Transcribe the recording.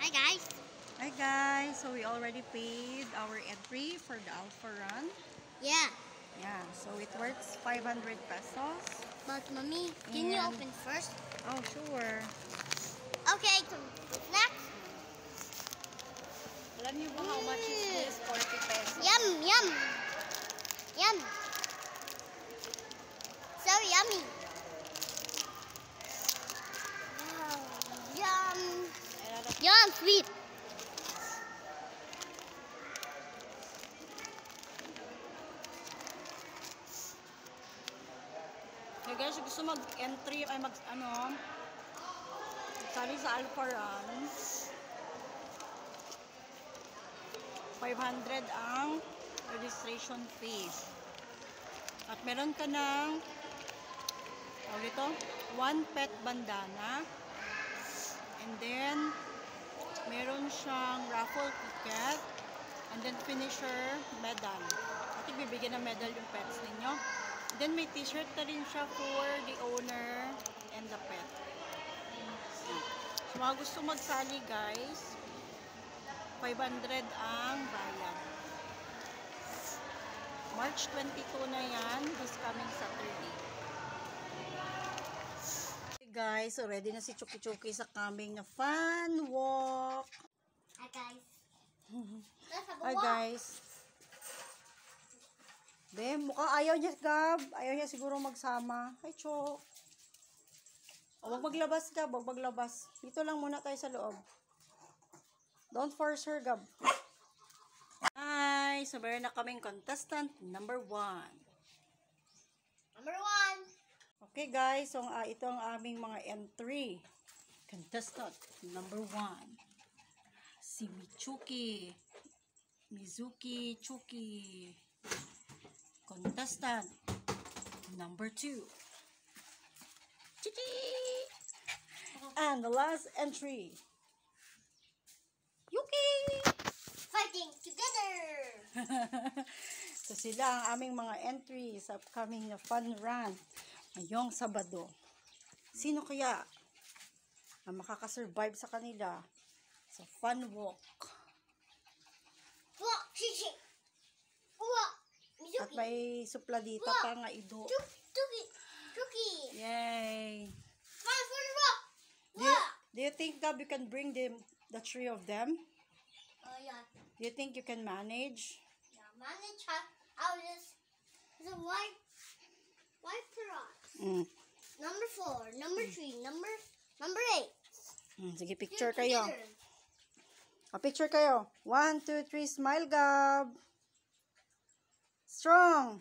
Hi guys. Hi guys, so we already paid our entry for the Alpha Run. Yeah. Yeah, so it works 500 pesos. But mommy, can you open first? Oh, sure. Okay, next. Alam niyo ba how much is this? 40 pesos. Yum, yum. Yum. So yummy. Wow. Yum. Yum, sweet. So guys, gusto mag-entry ay magsali sa Alpha Run. 500 ang registration fees. At meron ka ng one pet bandana. And then meron siyang raffle ticket. And then finisher medal. At ibibigyan ng medal yung pets ninyo. Then may t-shirt na rin siya for the owner and the pet. So mga gusto magsali guys, 500 ang bayad. March 22 na yan, this coming Saturday. Okay guys, so ready na si Chuki Chuki sa coming na fun walk. Hi guys. Let's have a Hi walk. guys. Be, mukhang ayaw niya, Gab. Ayaw niya siguro magsama. Hi, Chok. O, wag maglabas, Gab. Wag maglabas. Dito lang muna tayo sa loob. Don't force her, Gab. Hi! So, meron na kaming contestant number 1. Number 1. Okay, guys. So, ito ang aming mga entry. Contestant number 1. Si Michuki. Mizuki Chuki. Contestant number 2. Chichi! And the last entry. Yuki! Fighting together. So sila ang aming mga entry sa upcoming na fun run ngayong Sabado. Sino kaya ang makakasurvive sa kanila sa fun walk? Walk, chichi. Walk. At may supladita pa nga ido. Chuki. Yay! Time for the walk. Do you think, Gab, you can bring the 3 of them? Yeah. Do you think you can manage? Yeah, manage how I'll just the white rocks. Number 4, number 3, number 8. Sige, picture kayo. Picture kayo. 1, 2, 3, smile, Gab. Strong.